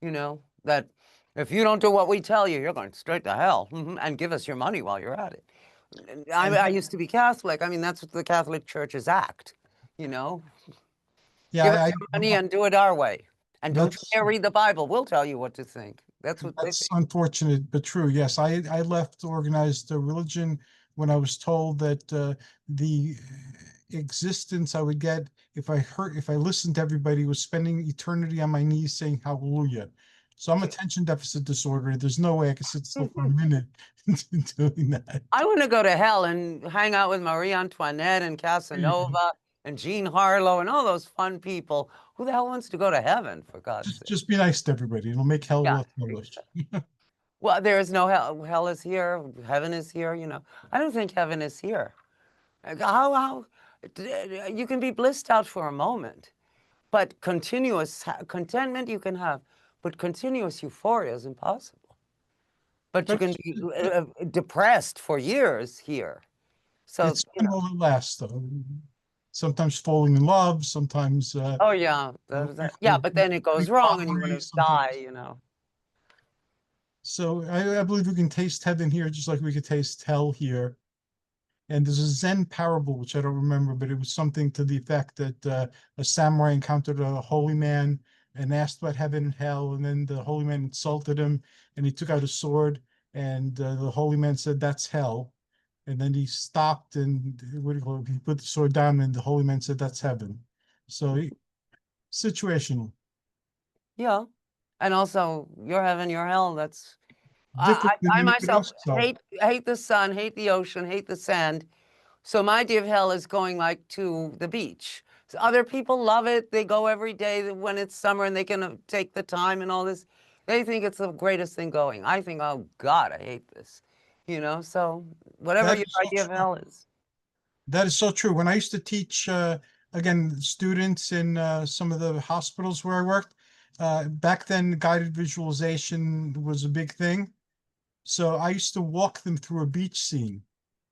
Speaker 2: You know, that if you don't do what we tell you, you're going straight to hell and give us your money while you're at it. I
Speaker 3: And
Speaker 2: used to be Catholic. I mean, that's what the Catholic Church's act, you know?
Speaker 3: yeah,
Speaker 2: Give us your money and do it our way. And don't you
Speaker 3: that's
Speaker 2: dare read the Bible. We'll tell you what to think. That's what they
Speaker 3: That's
Speaker 2: think.
Speaker 3: unfortunate, but true. Yes, I left organized religion when I was told that the existence I would get if I listened to everybody was spending eternity on my knees saying hallelujah. So I'm attention deficit disorder. There's no way I could sit still for a minute doing that.
Speaker 2: I want to go to hell and hang out with Marie Antoinette and
Speaker 3: There you go.
Speaker 2: Casanova and Jean Harlow and all those fun people. Who the hell wants to go to heaven, for God's
Speaker 3: Just
Speaker 2: sake?
Speaker 3: just be nice to everybody. It'll make hell
Speaker 2: Yeah.
Speaker 3: less hellish.
Speaker 2: Well, there is no hell. Hell is here. Heaven is here. You know, I don't think heaven is here. How you can be blissed out for a moment, but continuous contentment you can have, but continuous euphoria is impossible. but you can
Speaker 3: But
Speaker 2: be depressed for years here. So,
Speaker 3: it's fun while it lasts, though. Sometimes falling in love, sometimes
Speaker 2: oh yeah, yeah, but then it goes wrong and you want
Speaker 3: robbery,
Speaker 2: to die,
Speaker 3: sometimes.
Speaker 2: you know.
Speaker 3: So I believe we can taste heaven here just like we could taste hell here. And there's a Zen parable, which I don't remember, but it was something to the effect that a samurai encountered a holy man and asked about heaven and hell. And then the holy man insulted him and he took out a sword. And the holy man said, "That's hell." And then he stopped and what do you call it? He put the sword down and the holy man said, "That's heaven." So situational.
Speaker 2: Yeah. And also your heaven, your hell, that's
Speaker 3: Different than
Speaker 2: I
Speaker 3: anything
Speaker 2: myself
Speaker 3: else. So
Speaker 2: hate the sun, hate the ocean, hate the sand. So my idea of hell is going like to the beach. So other people love it. They go every day when it's summer and they can take the time and all this. They think it's the greatest thing going. I think, oh God, I hate this. You know, so whatever
Speaker 3: that
Speaker 2: your
Speaker 3: is so
Speaker 2: idea of
Speaker 3: true.
Speaker 2: hell is.
Speaker 3: That is so true. When I used to teach, again, students in some of the hospitals where I worked, back then, guided visualization was a big thing. So I used to walk them through a beach scene,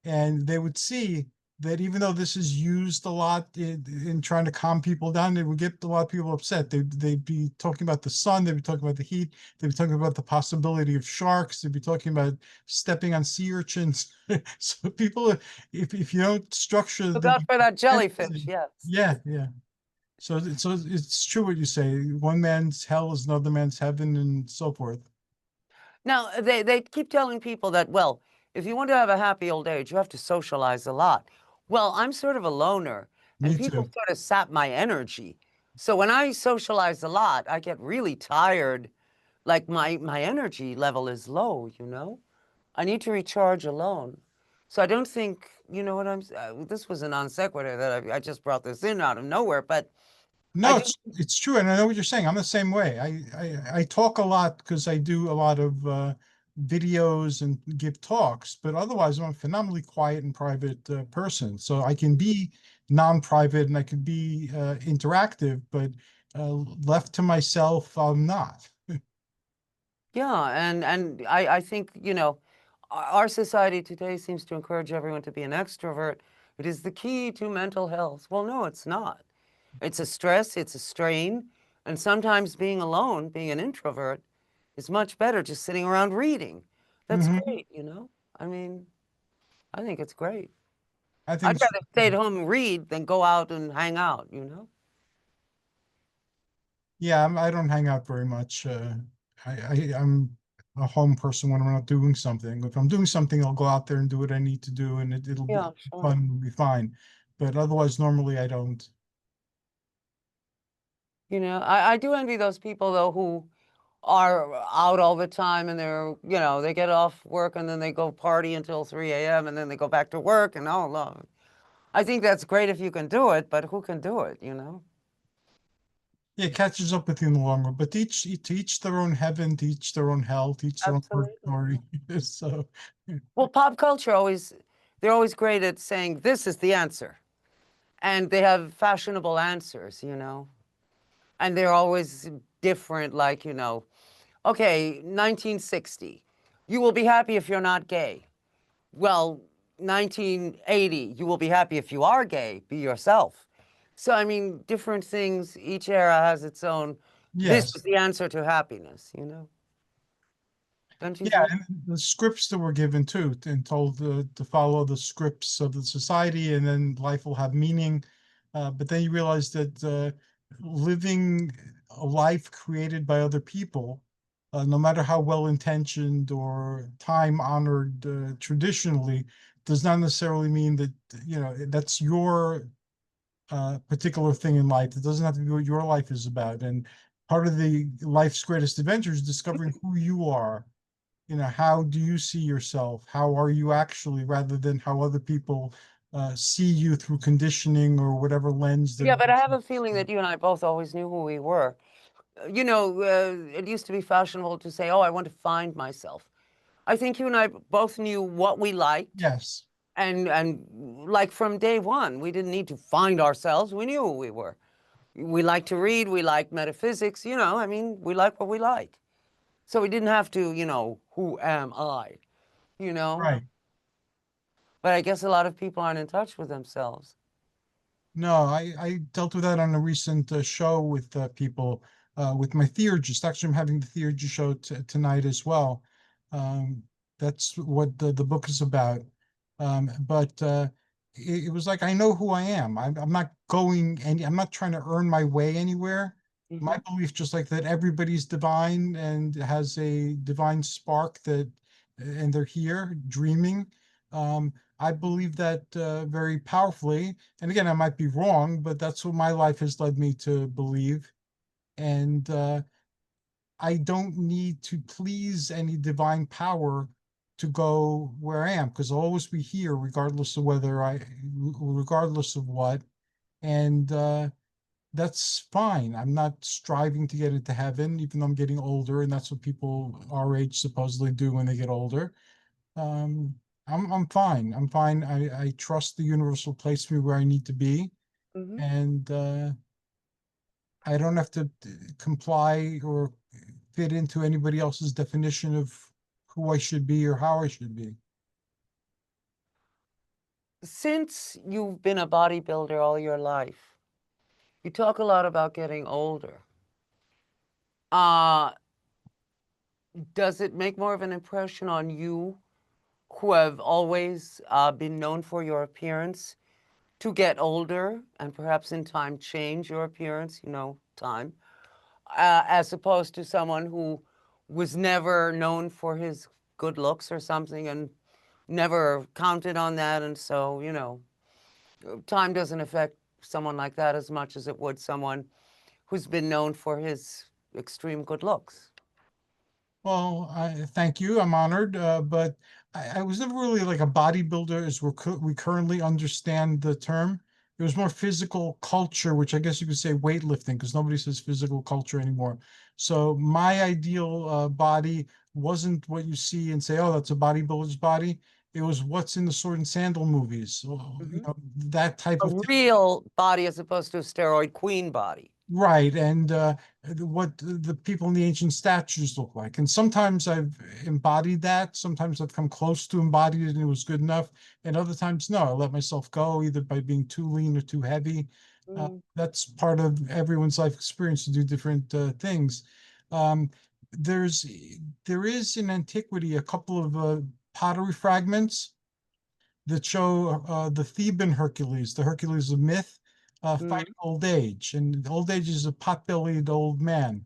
Speaker 3: and they would see that even though this is used a lot in trying to calm people down, they would get a lot of people upset. They'd be talking about the sun, they'd be talking about the heat, they'd be talking about the possibility of sharks, they'd be talking about stepping on sea urchins. So people, if you don't structure
Speaker 2: Look
Speaker 3: the
Speaker 2: out for that jellyfish. Yes.
Speaker 3: yeah, yeah. So it's true what you say. One man's hell is another man's heaven, and so forth.
Speaker 2: Now, they keep telling people that, well, if you want to have a happy old age, you have to socialize a lot. Well, I'm sort of a loner, and
Speaker 3: Me
Speaker 2: people
Speaker 3: too.
Speaker 2: sort of sap my energy. So when I socialize a lot, I get really tired. Like my energy level is low, you know? I need to recharge alone. So I don't think, you know what this was a non sequitur that I just brought this in out of nowhere, but I
Speaker 3: No,
Speaker 2: do,
Speaker 3: it's true, and I know what you're saying. I'm the same way. I talk a lot because I do a lot of videos and give talks, but otherwise I'm a phenomenally quiet and private person. So I can be non-private and I can be interactive, but left to myself, I'm not.
Speaker 2: yeah, and I think, you know, our society today seems to encourage everyone to be an extrovert. It is the key to mental health. Well, no, it's not. It's a stress, it's a strain, and sometimes being alone, being an introvert, is much better just sitting around reading. That's
Speaker 3: Hmm.
Speaker 2: great, you know? I mean, I think it's great.
Speaker 3: I think
Speaker 2: I'd
Speaker 3: it's
Speaker 2: rather stay at home and read than go out and hang out, you know?
Speaker 3: yeah. I don't hang out very much. I'm a home person when I'm not doing something. If I'm doing something, I'll go out there and do what I need to do, and it'll be
Speaker 2: Yeah, sure.
Speaker 3: fun, it'll be fine. But otherwise, normally I don't.
Speaker 2: You know, I do envy those people though who are out all the time and they're, you know, they get off work and then they go party until 3 a.m. and then they go back to work and oh, love. I think that's great if you can do it, but who can do it, you know?
Speaker 3: Yeah, it catches up with you in the long run. But to each their own heaven, to each their own hell, to each their own
Speaker 2: Absolutely.
Speaker 3: purgatory. So,
Speaker 2: Well, pop culture always, they're always great at saying this is the answer. And they have fashionable answers, you know? And they're always different, like, you know, okay, 1960, you will be happy if you're not gay. Well, 1980, you will be happy if you are gay, be yourself. So, I mean, different things, each era has its own, this
Speaker 3: yes.
Speaker 2: is the answer to happiness, you know? Don't you
Speaker 3: Yeah,
Speaker 2: think?
Speaker 3: and the scripts that were given too, and told to follow the scripts of the society, and then life will have meaning. But then you realize that living a life created by other people, no matter how well intentioned or time honored traditionally, does not necessarily mean that that's your particular thing in life. It doesn't have to be what your life is about. And part of the life's greatest adventure is discovering who you are. How do you see yourself? How are you actually, rather than how other people see you through conditioning or whatever lens
Speaker 2: Yeah,
Speaker 3: they're.
Speaker 2: but I have a feeling that you and I both always knew who we were. You know, it used to be fashionable to say, oh, I want to find myself. I think you and I both knew what we liked.
Speaker 3: Yes.
Speaker 2: And like from day one, we didn't need to find ourselves. We knew who we were. We like to read, we like metaphysics, you know, I mean, we like what we like. So we didn't have to, you know, who am I? You know?
Speaker 3: Right.
Speaker 2: But I guess a lot of people aren't in touch with themselves.
Speaker 3: No, I dealt with that on a recent show with people, with my theurgist. Actually, I'm having the theurgist show tonight as well. Um, that's what the book is about. But it was like, I know who I am. I'm not going and I'm not trying to earn my way anywhere. My
Speaker 2: Hmm.
Speaker 3: belief, just like that, everybody's divine and has a divine spark that, and they're here dreaming. I believe that very powerfully. And again, I might be wrong, but that's what my life has led me to believe. And I don't need to please any divine power to go where I am, because I'll always be here, regardless of regardless of what. And that's fine. I'm not striving to get into heaven, even though I'm getting older, and that's what people our age supposedly do when they get older. Um, I'm fine. I'm fine. I trust the universe will place me where I need to be,
Speaker 2: Hmm.
Speaker 3: and I don't have to comply or fit into anybody else's definition of who I should be or how I should be.
Speaker 2: Since you've been a bodybuilder all your life, you talk a lot about getting older. Uh, does it make more of an impression on you, who have always been known for your appearance, to get older and perhaps in time change your appearance, time, as opposed to someone who was never known for his good looks or something and never counted on that, and so, time doesn't affect someone like that as much as it would someone who's been known for his extreme good looks.
Speaker 3: Well, I thank you. I'm honored, but I was never really like a bodybuilder as we currently understand the term. It was more physical culture, which I guess you could say weightlifting, because nobody says physical culture anymore. So my ideal body wasn't what you see and say, "Oh, that's a bodybuilder's body." It was what's in the Sword and Sandal movies, so,
Speaker 2: Hmm.
Speaker 3: that type
Speaker 2: A
Speaker 3: of.
Speaker 2: real body as opposed to a steroid queen body.
Speaker 3: Right, and what the people in the ancient statues look like. And sometimes I've embodied that. Sometimes I've come close to embodied it and it was good enough. And other times, no, I let myself go either by being too lean or too heavy.
Speaker 2: Mm.
Speaker 3: That's part of everyone's life experience to do different things. Um, there's there is in antiquity a couple of pottery fragments that show the Theban Hercules, the Hercules of myth,
Speaker 2: Mm.
Speaker 3: fighting old age. And old age is a pot-bellied old man.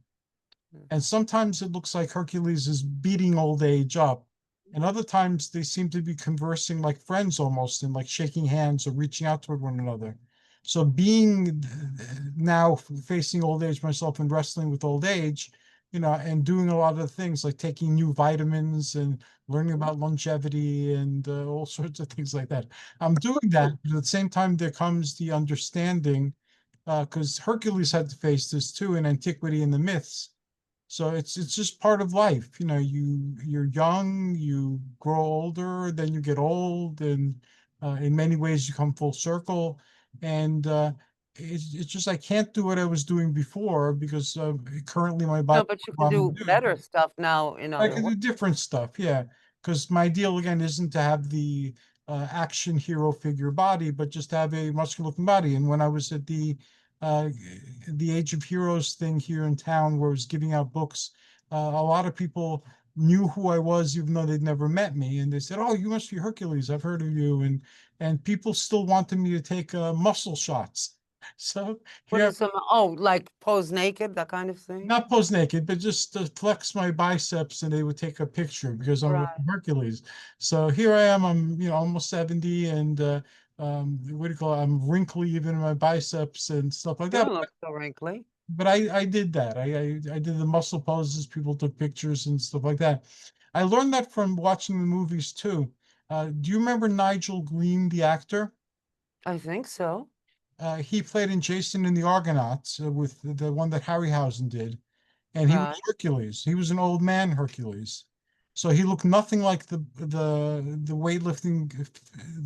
Speaker 3: And sometimes it looks like Hercules is beating old age up. And other times they seem to be conversing like friends almost and like shaking hands or reaching out toward one another. So being now facing old age myself and wrestling with old age, and doing a lot of things like taking new vitamins and learning about longevity and all sorts of things like that. I'm doing that, but at the same time, there comes the understanding, because Hercules had to face this too in antiquity and the myths. So it's just part of life. You're young, you grow older, then you get old, and in many ways you come full circle. And it's just I can't do what I was doing before because currently my body
Speaker 2: No, but you can
Speaker 3: I'm
Speaker 2: do
Speaker 3: doing.
Speaker 2: better stuff now in
Speaker 3: I
Speaker 2: other
Speaker 3: can
Speaker 2: ways.
Speaker 3: do different stuff, yeah. Because my deal again isn't to have the action hero figure body, but just have a muscular looking body. And when I was at uh, the Age of Heroes thing here in town, where I was giving out books, a lot of people knew who I was, even though they'd never met me. And they said, "Oh, you must be Hercules. I've heard of you." And people still wanted me to take muscle shots. So
Speaker 2: What
Speaker 3: here
Speaker 2: is some, oh, like pose naked, that kind of thing?
Speaker 3: not pose naked, but just to flex my biceps and they would take a picture because I'm
Speaker 2: Right.
Speaker 3: Hercules. So here I am, I'm, almost 70 and what do you call it? I'm wrinkly even in my biceps and stuff like
Speaker 2: You
Speaker 3: that.
Speaker 2: don't look so wrinkly.
Speaker 3: But I did that. I did the muscle poses, people took pictures and stuff like that. I learned that from watching the movies too. Do you remember Nigel Green, the actor?
Speaker 2: I think so.
Speaker 3: He played in Jason and the Argonauts with the one that Harryhausen did. And he was
Speaker 2: Right.
Speaker 3: Hercules. He was an old man Hercules. So he looked nothing like the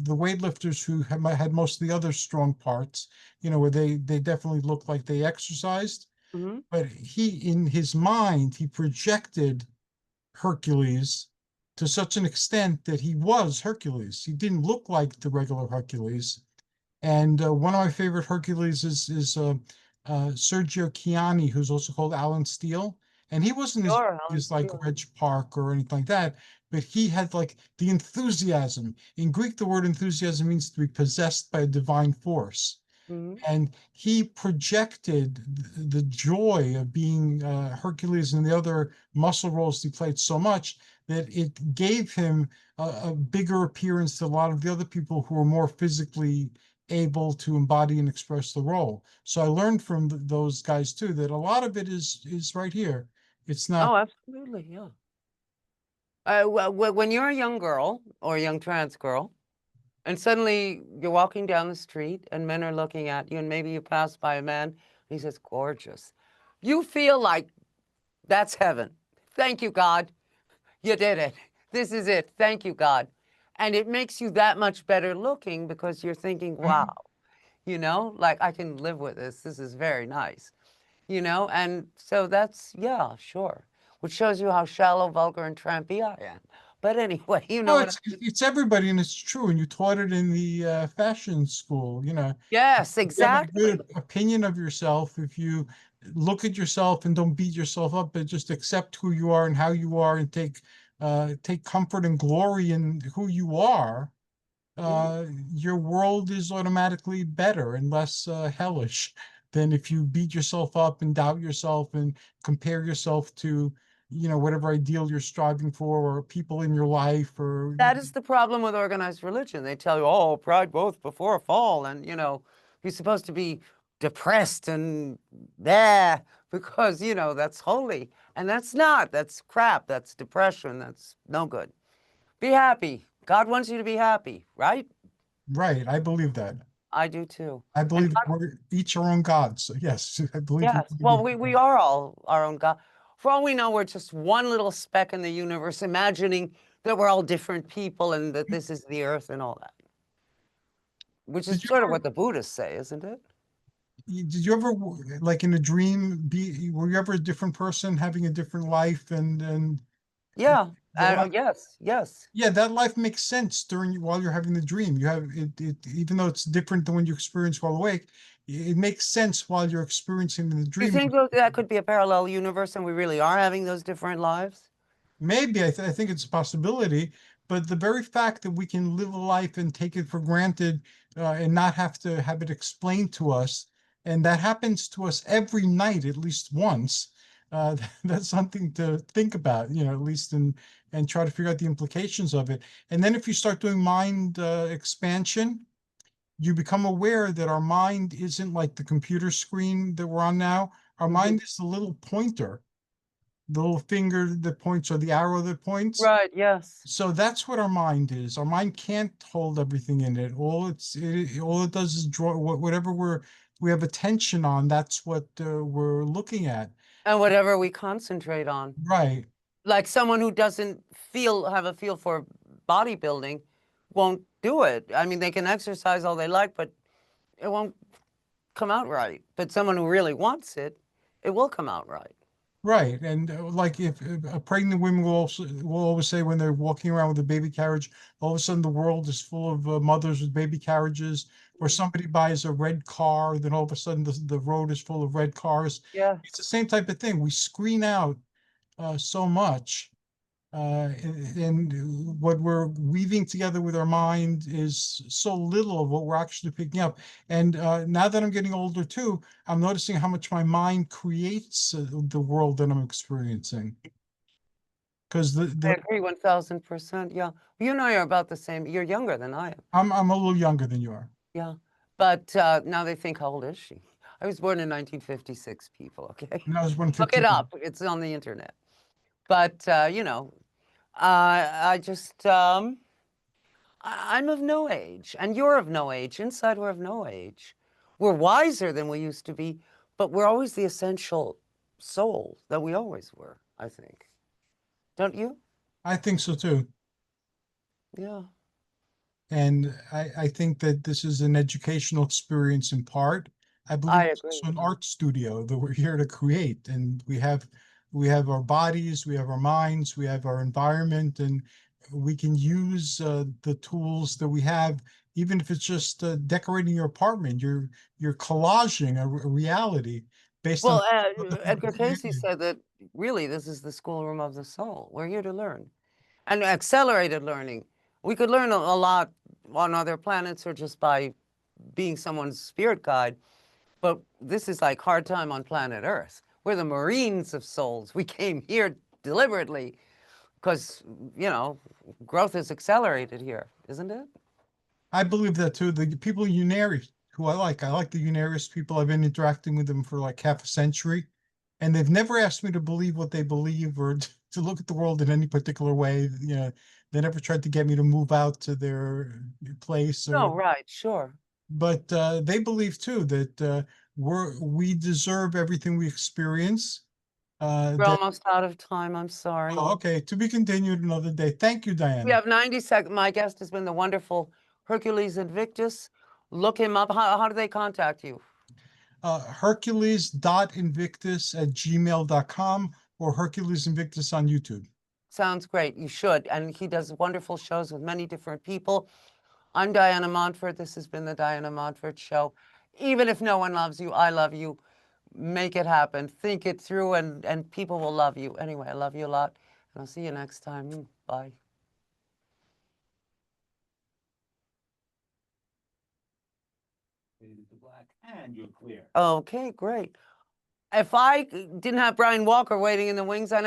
Speaker 3: weightlifters who had most of the other strong parts, where they definitely looked like they exercised.
Speaker 2: Hmm.
Speaker 3: But he, in his mind, he projected Hercules to such an extent that he was Hercules. He didn't look like the regular Hercules. And one of my favorite Hercules is Sergio Chiani, who's also called Alan Steele. And he wasn't as
Speaker 2: Sure, Alan
Speaker 3: as like
Speaker 2: Steele.
Speaker 3: Reg Park or anything like that, but he had like the enthusiasm. In Greek, the word enthusiasm means to be possessed by a divine force.
Speaker 2: Mhm.
Speaker 3: And he projected the joy of being Hercules and the other muscle roles he played so much that it gave him a bigger appearance to a lot of the other people who were more physically able to embody and express the role. So I learned from those guys too that a lot of it is right here. It's not.
Speaker 2: Oh, absolutely, yeah. When you're a young girl or a young trans girl, and suddenly you're walking down the street and men are looking at you, and maybe you pass by a man, and he says, gorgeous. You feel like that's heaven. Thank you, God. You did it. This is it. Thank you, God. And it makes you that much better looking because you're thinking, wow, like I can live with this. This is very nice, And so that's, yeah, sure. Which shows you how shallow, vulgar, and trampy I am. But anyway, you know
Speaker 3: Oh,
Speaker 2: what
Speaker 3: it's everybody, and it's true. And you taught it in the fashion school.
Speaker 2: Yes,
Speaker 3: If you have a
Speaker 2: exactly.
Speaker 3: good opinion of yourself, if you look at yourself and don't beat yourself up, but just accept who you are and how you are, and take comfort and glory in who you are, your world is automatically better and less hellish than if you beat yourself up and doubt yourself and compare yourself to, whatever ideal you're striving for, or people in your life, or
Speaker 2: That is the problem with organized religion. They tell you, oh, pride goeth before a fall. And, you're supposed to be depressed and there because, that's holy. And that's not. That's crap. That's depression. That's no good. Be happy. God wants you to be happy, right?
Speaker 3: right. I believe that.
Speaker 2: I do too.
Speaker 3: I
Speaker 2: And
Speaker 3: believe that we're each our own gods. So yes, I believe we
Speaker 2: yes, well, we are all our own God. For all we know, we're just one little speck in the universe, imagining that we're all different people and that this is the earth and all that. Which is
Speaker 3: Did you
Speaker 2: sort of
Speaker 3: ever
Speaker 2: what the Buddhists say, isn't it?
Speaker 3: like in a dream were you ever a different person having a different life, and
Speaker 2: Yeah.
Speaker 3: the life,
Speaker 2: Yes, yes.
Speaker 3: yeah, that life makes sense while you're having the dream. You have it even though it's different than when you experience while awake, it makes sense while you're experiencing the
Speaker 2: Do you
Speaker 3: dream.
Speaker 2: think that could be a parallel universe and we really are having those different lives?
Speaker 3: Maybe I think it's a possibility, but the very fact that we can live a life and take it for granted, and not have to have it explained to us, and that happens to us every night at least once, that's something to think about, at least, and try to figure out the implications of it. And then if you start doing mind expansion, you become aware that our mind isn't like the computer screen that we're on now. Our mind is the little pointer, the little finger that points, or the arrow that points.
Speaker 2: Right, yes.
Speaker 3: So that's what our mind is. Our mind can't hold everything in it. All it does is draw whatever we have attention on. That's what we're looking at.
Speaker 2: And whatever we concentrate on.
Speaker 3: Right.
Speaker 2: Like someone who doesn't have a feel for bodybuilding won't do it. I mean, they can exercise all they like, but it won't come out right. But someone who really wants it, it will come out right.
Speaker 3: Right. And like if pregnant women will always say when they're walking around with a baby carriage, all of a sudden the world is full of mothers with baby carriages, or somebody buys a red car, then all of a sudden the road is full of red cars.
Speaker 2: Yeah.
Speaker 3: It's the same type of thing. We screen out so much, and what we're weaving together with our mind is so little of what we're actually picking up. And now that I'm getting older too, I'm noticing how much my mind creates the world that I'm experiencing. Because
Speaker 2: I agree 1000%. Yeah. You know, you're about the same. You're younger than I am.
Speaker 3: I'm a little younger than you are.
Speaker 2: Yeah. But now they think, how old is she? I was born in 1956, people, okay?
Speaker 3: And I was
Speaker 2: Look it
Speaker 3: 115.
Speaker 2: up. It's on the internet. But, I just, I'm of no age, and you're of no age. Inside, we're of no age. We're wiser than we used to be, but we're always the essential soul that we always were, I think. Don't you?
Speaker 3: I think so too.
Speaker 2: Yeah.
Speaker 3: And I think that this is an educational experience in part. I believe
Speaker 2: I
Speaker 3: it's
Speaker 2: agree.
Speaker 3: also an art studio that we're here to create. And we have our bodies, we have our minds, we have our environment, and we can use the tools that we have, even if it's just decorating your apartment. You're collaging a reality based on
Speaker 2: Well,
Speaker 3: other people
Speaker 2: Edgar Cayce
Speaker 3: created.
Speaker 2: said that really this is the schoolroom of the soul. We're here to learn. And accelerated learning. We could learn a lot on other planets or just by being someone's spirit guide. But this is like hard time on planet Earth. We're the Marines of souls. We came here deliberately because, you know, growth is accelerated here, isn't it?
Speaker 3: I believe that too. The people in Unary who I like the Unaris people. I've been interacting with them for like half a century, and they've never asked me to believe what they believe or to look at the world in any particular way. You know, they never tried to get me to move out to their place
Speaker 2: Oh,
Speaker 3: or,
Speaker 2: right, sure.
Speaker 3: but they believe too that we deserve everything we experience.
Speaker 2: We're
Speaker 3: That
Speaker 2: almost out of time. I'm sorry.
Speaker 3: Oh, okay, to be continued another day. Thank you,
Speaker 2: We
Speaker 3: Diana.
Speaker 2: have 90 seconds. My guest has been the wonderful Hercules Invictus. Look him up. How do they contact you?
Speaker 3: Hercules.invictus@gmail.com or Hercules Invictus on YouTube.
Speaker 2: Sounds great. You should. And he does wonderful shows with many different people. I'm Diana Montfort. This has been the Diana Montfort Show. Even if no one loves you, I love you. Make it happen. Think it through, and people will love you. Anyway, I love you a lot. And I'll see you next time. Bye.
Speaker 1: Fade to black, and you're clear.
Speaker 2: Okay, great. If I didn't have Brian Walker waiting in the wings, I